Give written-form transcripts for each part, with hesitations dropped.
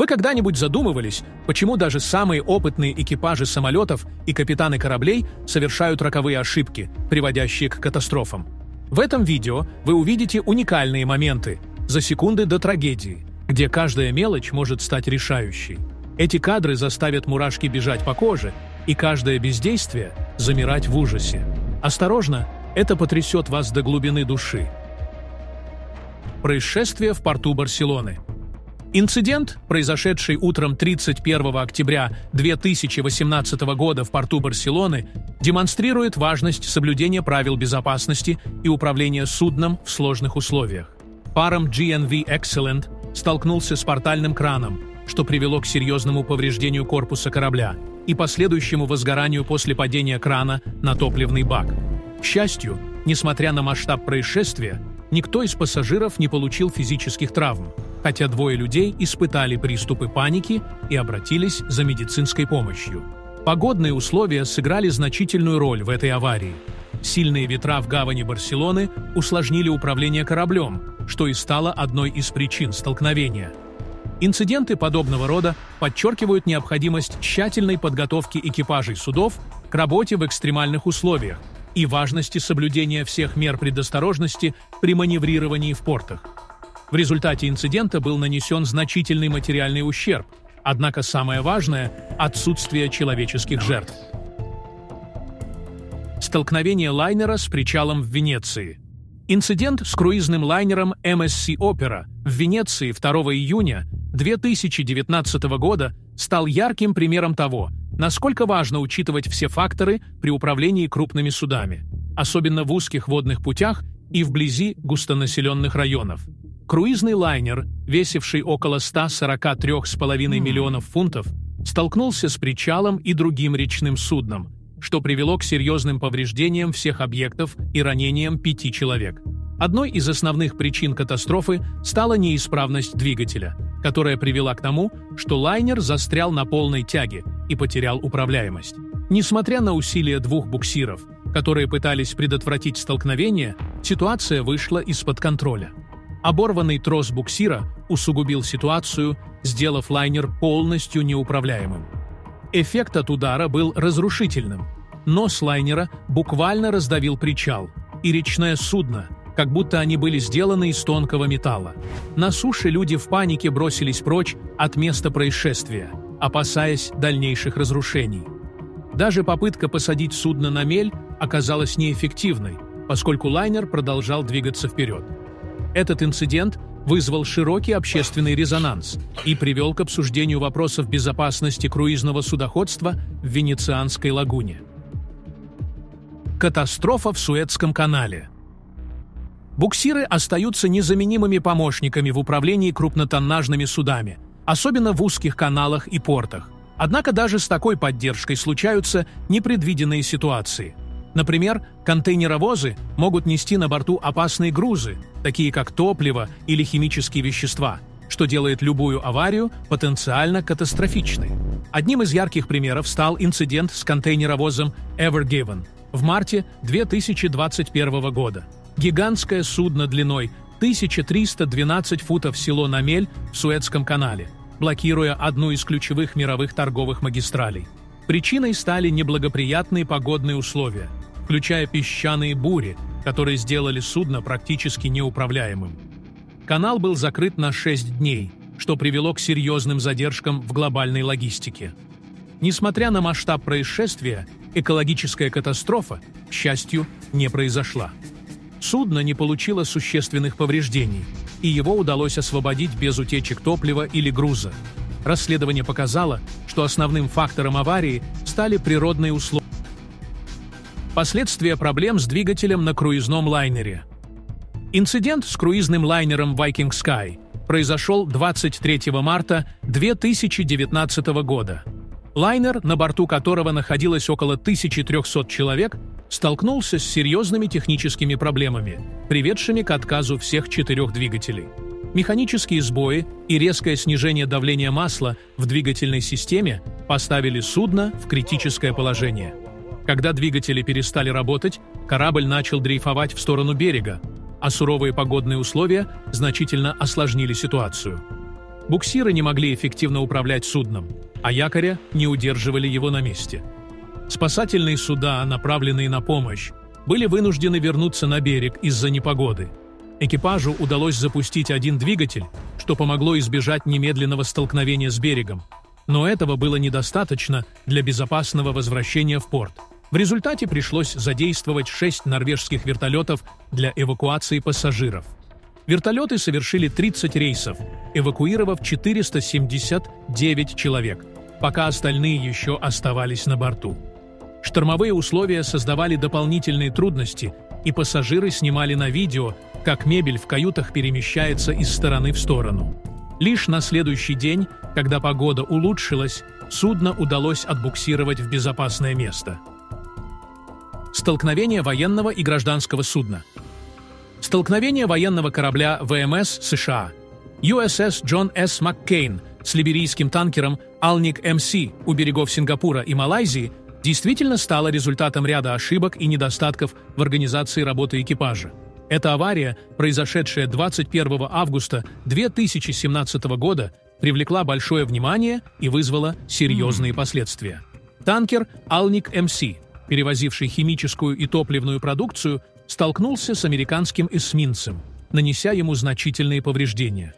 Вы когда-нибудь задумывались, почему даже самые опытные экипажи самолетов и капитаны кораблей совершают роковые ошибки, приводящие к катастрофам? В этом видео вы увидите уникальные моменты, за секунды до трагедии, где каждая мелочь может стать решающей. Эти кадры заставят мурашки бежать по коже, и каждое бездействие замирать в ужасе. Осторожно, это потрясет вас до глубины души. Происшествие в порту Барселоны. Инцидент, произошедший утром 31 октября 2018 года в порту Барселоны, демонстрирует важность соблюдения правил безопасности и управления судном в сложных условиях. Паром GNV Excellent столкнулся с портальным краном, что привело к серьезному повреждению корпуса корабля и последующему возгоранию после падения крана на топливный бак. К счастью, несмотря на масштаб происшествия, никто из пассажиров не получил физических травм, хотя двое людей испытали приступы паники и обратились за медицинской помощью. Погодные условия сыграли значительную роль в этой аварии. Сильные ветра в гавани Барселоны усложнили управление кораблем, что и стало одной из причин столкновения. Инциденты подобного рода подчеркивают необходимость тщательной подготовки экипажей судов к работе в экстремальных условиях и важности соблюдения всех мер предосторожности при маневрировании в портах. В результате инцидента был нанесен значительный материальный ущерб, однако самое важное – отсутствие человеческих жертв. Столкновение лайнера с причалом в Венеции. Инцидент с круизным лайнером MSC Opera в Венеции 2 июня 2019 года стал ярким примером того, насколько важно учитывать все факторы при управлении крупными судами, особенно в узких водных путях и вблизи густонаселенных районов. Круизный лайнер, весивший около 143,5 миллионов фунтов, столкнулся с причалом и другим речным судном, что привело к серьезным повреждениям всех объектов и ранениям 5 человек. Одной из основных причин катастрофы стала неисправность двигателя, которая привела к тому, что лайнер застрял на полной тяге и потерял управляемость. Несмотря на усилия 2 буксиров, которые пытались предотвратить столкновение, ситуация вышла из-под контроля. Оборванный трос буксира усугубил ситуацию, сделав лайнер полностью неуправляемым. Эффект от удара был разрушительным. Нос лайнера буквально раздавил причал, и речное судно, как будто они были сделаны из тонкого металла. На суше люди в панике бросились прочь от места происшествия, опасаясь дальнейших разрушений. Даже попытка посадить судно на мель оказалась неэффективной, поскольку лайнер продолжал двигаться вперед. Этот инцидент вызвал широкий общественный резонанс и привел к обсуждению вопросов безопасности круизного судоходства в Венецианской лагуне. Катастрофа в Суэцком канале. Буксиры остаются незаменимыми помощниками в управлении крупнотоннажными судами, особенно в узких каналах и портах. Однако даже с такой поддержкой случаются непредвиденные ситуации. Например, контейнеровозы могут нести на борту опасные грузы, такие как топливо или химические вещества, что делает любую аварию потенциально катастрофичной. Одним из ярких примеров стал инцидент с контейнеровозом Ever Given в марте 2021 года. Гигантское судно длиной 1312 футов село на мель в Суэцком канале, блокируя одну из ключевых мировых торговых магистралей. Причиной стали неблагоприятные погодные условия, включая песчаные бури, которые сделали судно практически неуправляемым. Канал был закрыт на 6 дней, что привело к серьезным задержкам в глобальной логистике. Несмотря на масштаб происшествия, экологическая катастрофа, к счастью, не произошла. Судно не получило существенных повреждений, и его удалось освободить без утечек топлива или груза. Расследование показало, что основным фактором аварии стали природные условия. Последствия проблем с двигателем на круизном лайнере. Инцидент с круизным лайнером Viking Sky произошел 23 марта 2019 года. Лайнер, на борту которого находилось около 1300 человек, столкнулся с серьезными техническими проблемами, приведшими к отказу всех 4 двигателей. Механические сбои и резкое снижение давления масла в двигательной системе поставили судно в критическое положение. Когда двигатели перестали работать, корабль начал дрейфовать в сторону берега, а суровые погодные условия значительно осложнили ситуацию. Буксиры не могли эффективно управлять судном, а якоря не удерживали его на месте. Спасательные суда, направленные на помощь, были вынуждены вернуться на берег из-за непогоды. Экипажу удалось запустить один двигатель, что помогло избежать немедленного столкновения с берегом. Но этого было недостаточно для безопасного возвращения в порт. В результате пришлось задействовать 6 норвежских вертолетов для эвакуации пассажиров. Вертолеты совершили 30 рейсов, эвакуировав 479 человек, пока остальные еще оставались на борту. Штормовые условия создавали дополнительные трудности, и пассажиры снимали на видео, как мебель в каютах перемещается из стороны в сторону. Лишь на следующий день, когда погода улучшилась, судно удалось отбуксировать в безопасное место. Столкновение военного и гражданского судна. Столкновение военного корабля ВМС США USS John S. McCain с либерийским танкером Alnic MC у берегов Сингапура и Малайзии действительно стало результатом ряда ошибок и недостатков в организации работы экипажа. Эта авария, произошедшая 21 августа 2017 года, привлекла большое внимание и вызвала серьезные последствия. Танкер Alnic MC, перевозивший химическую и топливную продукцию, столкнулся с американским эсминцем, нанеся ему значительные повреждения.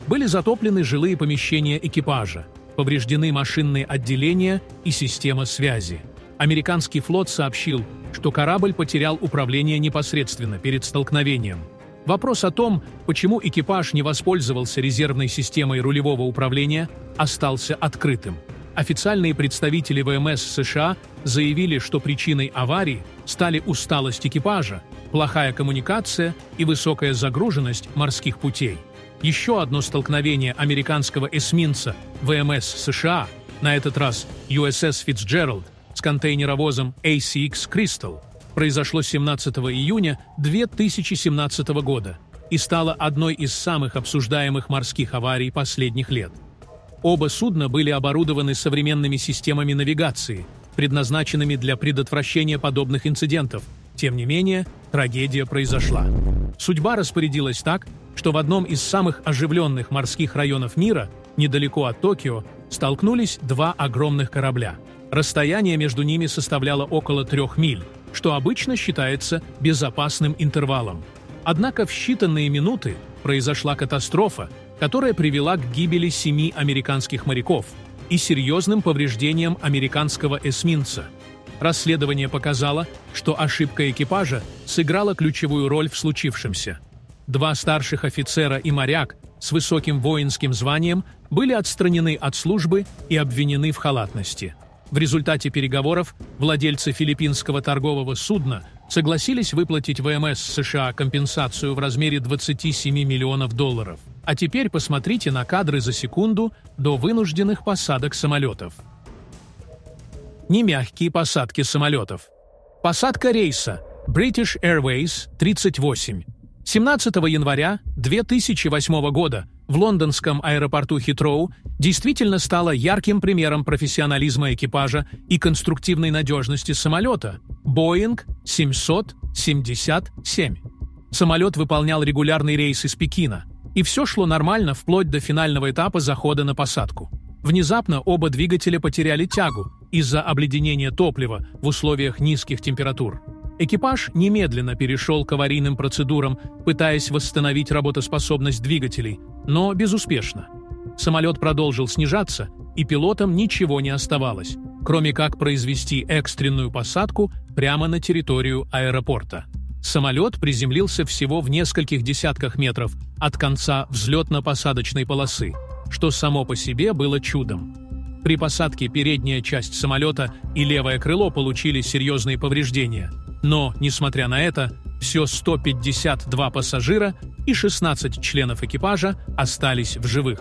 Были затоплены жилые помещения экипажа, повреждены машинные отделения и система связи. Американский флот сообщил, что корабль потерял управление непосредственно перед столкновением. Вопрос о том, почему экипаж не воспользовался резервной системой рулевого управления, остался открытым. Официальные представители ВМС США заявили, что причиной аварии стали усталость экипажа, плохая коммуникация и высокая загруженность морских путей. Еще одно столкновение американского эсминца ВМС США, на этот раз USS Fitzgerald, с контейнеровозом ACX Crystal, произошло 17 июня 2017 года и стало одной из самых обсуждаемых морских аварий последних лет. Оба судна были оборудованы современными системами навигации, предназначенными для предотвращения подобных инцидентов. Тем не менее, трагедия произошла. Судьба распорядилась так, что в одном из самых оживленных морских районов мира, недалеко от Токио, столкнулись два огромных корабля. Расстояние между ними составляло около 3 миль, что обычно считается безопасным интервалом. Однако в считанные минуты произошла катастрофа, которая привела к гибели 7 американских моряков и серьезным повреждениям американского эсминца. Расследование показало, что ошибка экипажа сыграла ключевую роль в случившемся. 2 старших офицера и моряк с высоким воинским званием были отстранены от службы и обвинены в халатности. В результате переговоров владельцы филиппинского торгового судна согласились выплатить ВМС США компенсацию в размере $27 миллионов. А теперь посмотрите на кадры за секунду до вынужденных посадок самолетов. Немягкие посадки самолетов. Посадка рейса British Airways 38. 17 января 2008 года в лондонском аэропорту Хитроу действительно стала ярким примером профессионализма экипажа и конструктивной надежности самолета Boeing 777. Самолет выполнял регулярный рейс из Пекина, и все шло нормально вплоть до финального этапа захода на посадку. Внезапно оба двигателя потеряли тягу из-за обледенения топлива в условиях низких температур. Экипаж немедленно перешел к аварийным процедурам, пытаясь восстановить работоспособность двигателей, но безуспешно. Самолет продолжил снижаться, и пилотам ничего не оставалось, кроме как произвести экстренную посадку прямо на территорию аэропорта. Самолет приземлился всего в нескольких десятках метров от конца взлетно-посадочной полосы, что само по себе было чудом. При посадке передняя часть самолета и левое крыло получили серьезные повреждения. Но, несмотря на это, все 152 пассажира и 16 членов экипажа остались в живых.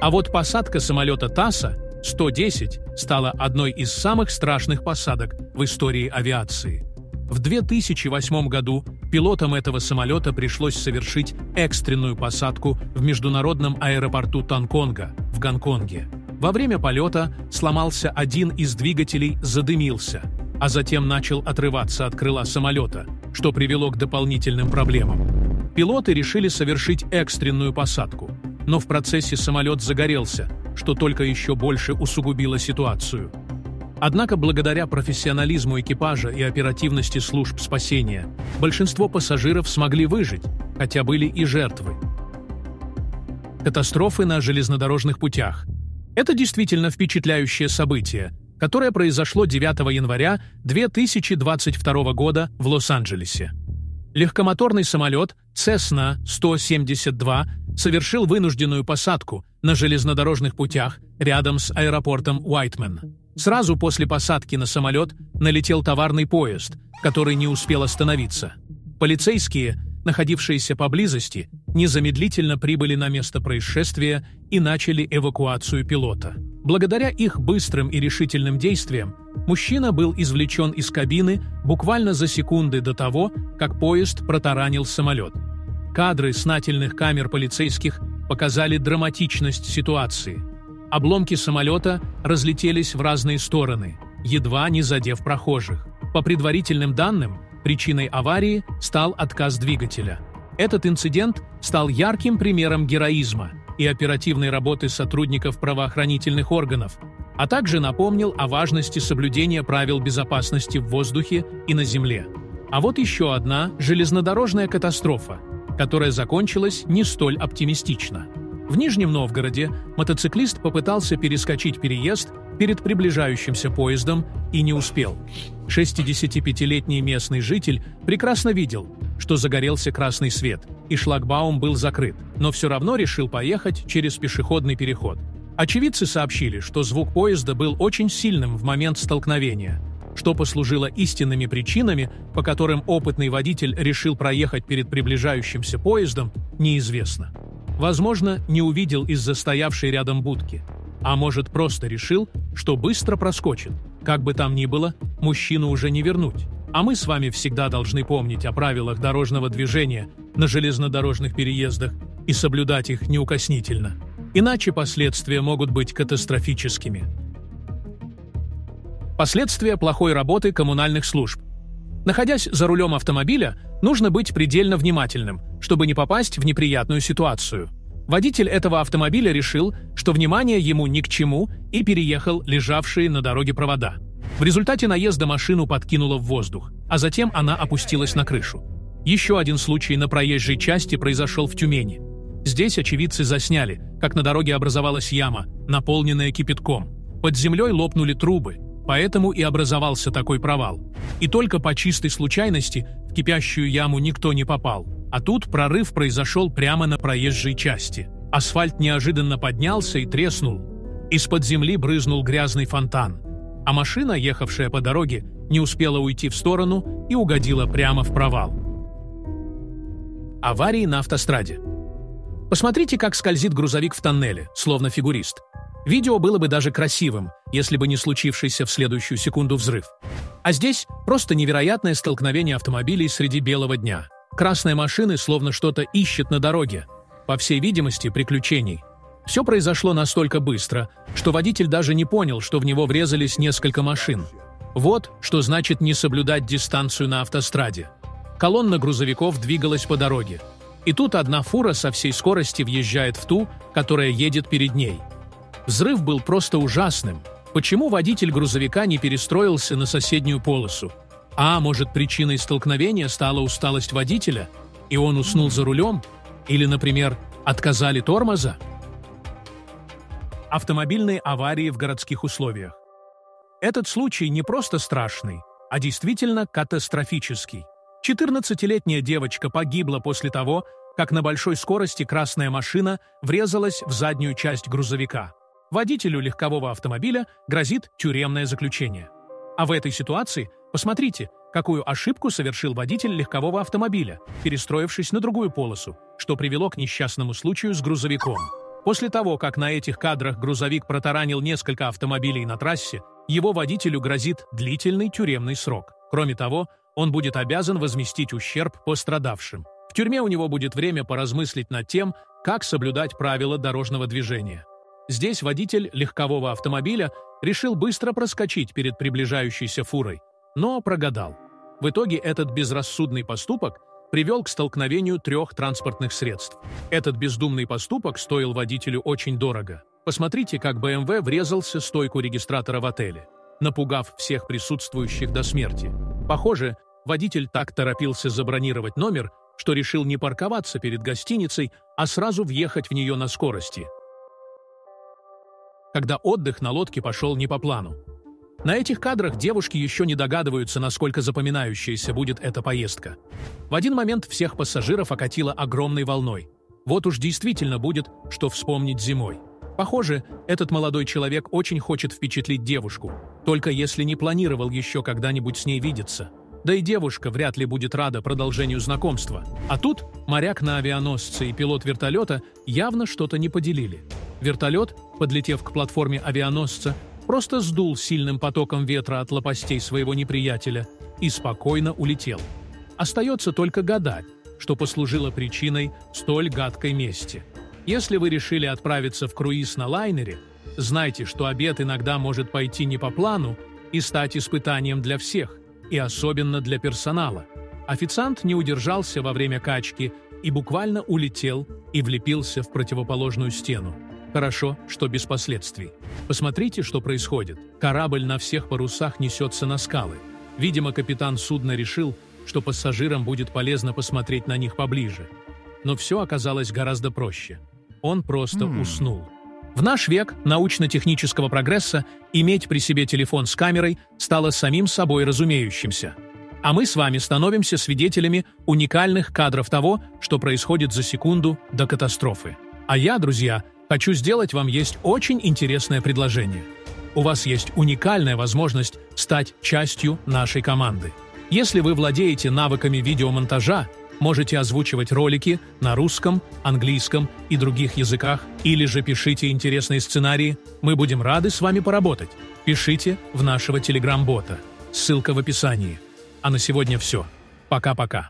А вот посадка самолета ТАССа 110 стала одной из самых страшных посадок в истории авиации. В 2008 году пилотам этого самолета пришлось совершить экстренную посадку в международном аэропорту Танконга в Гонконге. Во время полета сломался один из двигателей, задымился, а затем начал отрываться от крыла самолета, что привело к дополнительным проблемам. Пилоты решили совершить экстренную посадку, но в процессе самолет загорелся, что только еще больше усугубило ситуацию. Однако благодаря профессионализму экипажа и оперативности служб спасения большинство пассажиров смогли выжить, хотя были и жертвы. Катастрофы на железнодорожных путях. Это действительно впечатляющее событие, которое произошло 9 января 2022 года в Лос-Анджелесе. Легкомоторный самолет Cessna 172 совершил вынужденную посадку на железнодорожных путях рядом с аэропортом Уайтмен. Сразу после посадки на самолет налетел товарный поезд, который не успел остановиться. Полицейские, находившиеся поблизости, незамедлительно прибыли на место происшествия и начали эвакуацию пилота. Благодаря их быстрым и решительным действиям мужчина был извлечен из кабины буквально за секунды до того, как поезд протаранил самолет. Кадры с нательных камер полицейских показали драматичность ситуации. Обломки самолета разлетелись в разные стороны, едва не задев прохожих. По предварительным данным, причиной аварии стал отказ двигателя. Этот инцидент стал ярким примером героизма и оперативной работы сотрудников правоохранительных органов, а также напомнил о важности соблюдения правил безопасности в воздухе и на земле. А вот еще одна железнодорожная катастрофа, которая закончилась не столь оптимистично. В Нижнем Новгороде мотоциклист попытался перескочить переезд перед приближающимся поездом и не успел. 65-летний местный житель прекрасно видел, что загорелся красный свет, и шлагбаум был закрыт, но все равно решил поехать через пешеходный переход. Очевидцы сообщили, что звук поезда был очень сильным в момент столкновения, что послужило истинными причинами, по которым опытный водитель решил проехать перед приближающимся поездом, неизвестно. Возможно, не увидел из-за стоявшей рядом будки. А может, просто решил, что быстро проскочит. Как бы там ни было, мужчину уже не вернуть. А мы с вами всегда должны помнить о правилах дорожного движения на железнодорожных переездах и соблюдать их неукоснительно. Иначе последствия могут быть катастрофическими. Последствия плохой работы коммунальных служб. Находясь за рулем автомобиля, нужно быть предельно внимательным, чтобы не попасть в неприятную ситуацию. Водитель этого автомобиля решил, что внимание ему ни к чему, и переехал лежавшие на дороге провода. В результате наезда машину подкинуло в воздух, а затем она опустилась на крышу. Еще один случай на проезжей части произошел в Тюмени. Здесь очевидцы засняли, как на дороге образовалась яма, наполненная кипятком. Под землей лопнули трубы, поэтому и образовался такой провал. И только по чистой случайности в кипящую яму никто не попал. А тут прорыв произошел прямо на проезжей части. Асфальт неожиданно поднялся и треснул. Из-под земли брызнул грязный фонтан. А машина, ехавшая по дороге, не успела уйти в сторону и угодила прямо в провал. Аварии на автостраде. Посмотрите, как скользит грузовик в тоннеле, словно фигурист. Видео было бы даже красивым, если бы не случившийся в следующую секунду взрыв. А здесь просто невероятное столкновение автомобилей среди белого дня. Красные машины словно что-то ищет на дороге. По всей видимости, приключений. Все произошло настолько быстро, что водитель даже не понял, что в него врезались несколько машин. Вот что значит не соблюдать дистанцию на автостраде. Колонна грузовиков двигалась по дороге. И тут одна фура со всей скорости въезжает в ту, которая едет перед ней. Взрыв был просто ужасным. Почему водитель грузовика не перестроился на соседнюю полосу? А может, причиной столкновения стала усталость водителя, и он уснул за рулем? Или, например, отказали тормоза? Автомобильные аварии в городских условиях. Этот случай не просто страшный, а действительно катастрофический. 14-летняя девочка погибла после того, как на большой скорости красная машина врезалась в заднюю часть грузовика. Водителю легкового автомобиля грозит тюремное заключение. А в этой ситуации посмотрите, какую ошибку совершил водитель легкового автомобиля, перестроившись на другую полосу, что привело к несчастному случаю с грузовиком. После того, как на этих кадрах грузовик протаранил несколько автомобилей на трассе, его водителю грозит длительный тюремный срок. Кроме того, он будет обязан возместить ущерб пострадавшим. В тюрьме у него будет время поразмыслить над тем, как соблюдать правила дорожного движения. Здесь водитель легкового автомобиля решил быстро проскочить перед приближающейся фурой, но прогадал. В итоге этот безрассудный поступок привел к столкновению трех транспортных средств. Этот бездумный поступок стоил водителю очень дорого. Посмотрите, как БМВ врезался в стойку регистратора в отеле, напугав всех присутствующих до смерти. Похоже, водитель так торопился забронировать номер, что решил не парковаться перед гостиницей, а сразу въехать в нее на скорости, когда отдых на лодке пошел не по плану. На этих кадрах девушки еще не догадываются, насколько запоминающейся будет эта поездка. В один момент всех пассажиров окатило огромной волной. Вот уж действительно будет, что вспомнить зимой. Похоже, этот молодой человек очень хочет впечатлить девушку, только если не планировал еще когда-нибудь с ней видеться. Да и девушка вряд ли будет рада продолжению знакомства. А тут моряк на авианосце и пилот вертолета явно что-то не поделили. Вертолет, подлетев к платформе авианосца, просто сдул сильным потоком ветра от лопастей своего неприятеля и спокойно улетел. Остается только гадать, что послужило причиной столь гадкой мести. Если вы решили отправиться в круиз на лайнере, знайте, что обед иногда может пойти не по плану и стать испытанием для всех, и особенно для персонала. Официант не удержался во время качки и буквально улетел и влепился в противоположную стену. Хорошо, что без последствий. Посмотрите, что происходит. Корабль на всех парусах несется на скалы. Видимо, капитан судна решил, что пассажирам будет полезно посмотреть на них поближе. Но все оказалось гораздо проще. Он просто уснул. В наш век научно-технического прогресса иметь при себе телефон с камерой стало самим собой разумеющимся. А мы с вами становимся свидетелями уникальных кадров того, что происходит за секунду до катастрофы. А я, друзья, хочу сделать вам есть очень интересное предложение. У вас есть уникальная возможность стать частью нашей команды. Если вы владеете навыками видеомонтажа, можете озвучивать ролики на русском, английском и других языках, или же пишите интересные сценарии, мы будем рады с вами поработать. Пишите в нашего телеграм-бота. Ссылка в описании. А на сегодня все. Пока-пока.